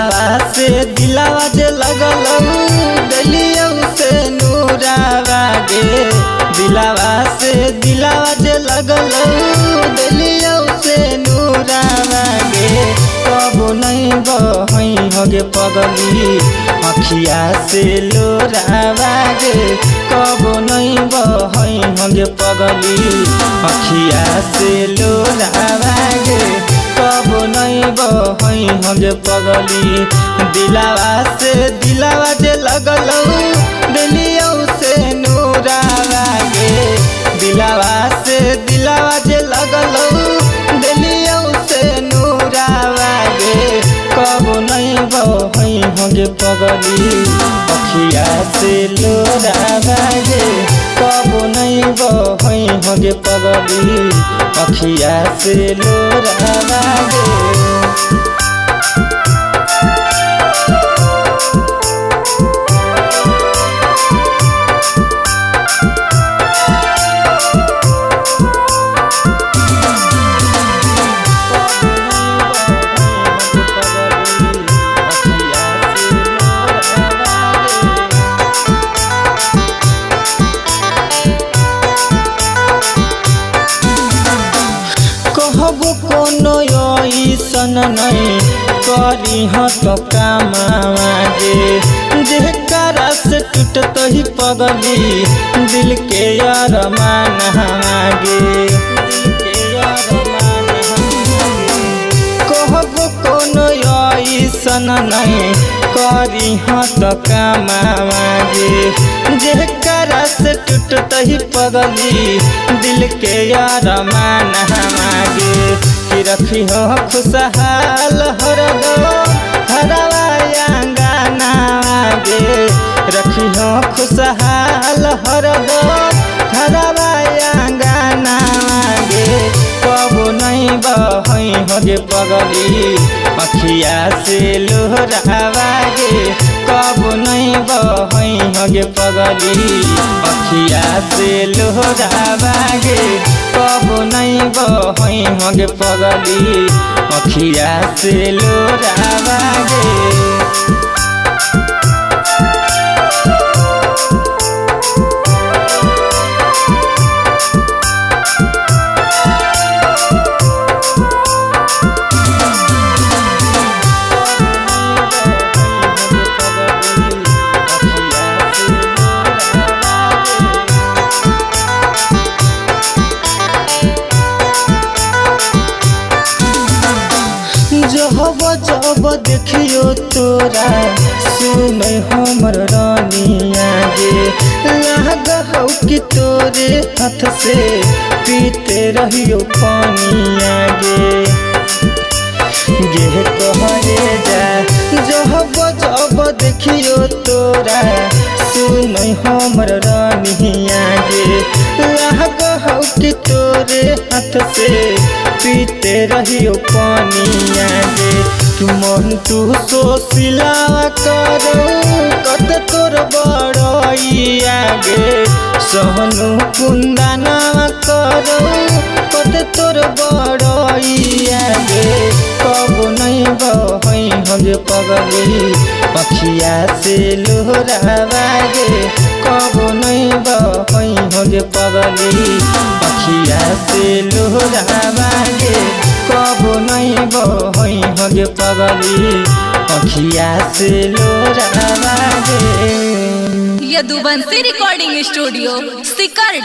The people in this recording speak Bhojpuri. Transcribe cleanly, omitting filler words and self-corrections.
दिलावा से दिलावा जे लगल दिलियों से नूरावा गे दिलावा से दिलावा जे लगल दिलियों से नूरावा गे कबो नहीं बहई होगे पगली अखिया से लोरावा गे कबो नहीं बहई होगे पगली अखिया से लोरावा गे कबो नहीं बहई होगे पगली दिलावा से दिलावा जे लगल दिलियों से नूरावा गे दिलावा से दिलावा जे लगल दिलियों से नूरावा गे कबो नहीं बहई होगे पगली अखिया से लोरावा गे कबो नहीं बहई होगे पगली अखिया से लोरावा गे कहबो कोनो ऐसन नहीं करी तो कामावा गे जेकरा से टूटत ही पगली दिल के अरमान गे कहबो कोनो ऐसन नहीं करी तो कामावा गे जेकरा से टूटत ही पगली दिल के अरमान गे कि रखी हो खुशहाल हरदम हरवा अंगना गे रखी हो खुशहाल हरदम हरवा अंगना गे कबो नहीं बहई होगे पगली अखिया से लोरावा गे कबो नहीं बहई होगे पगली अखिया से लोरावा गे कबो नहीं बहई होगे पगली अखिया से लोरावा गे जब देखियो तोरा सुन हमर रानिया गे लाग हो कि तोरे हाथ से पीते रहियो पानिया गे कहरे जा जब देखियो तोरा सुन हमर रानिया गे लाग हो कि तोरे हाथ से पीते रहियो पानिया गे मन तू सोसिला करो कत तोर बड़ैया गे सहनु कुंदना करो कत तोर बड़ैया गे कबो नहीं बहई होगे पगली अखिया से लोरावा गे कबो नहीं बहई होगे पगली अखिया से लोरावा गे कबो नहीं बहई होगे पगली अखिया से लोरावा गे यदुवंशी रिकॉर्डिंग स्टूडियो सिकरडी।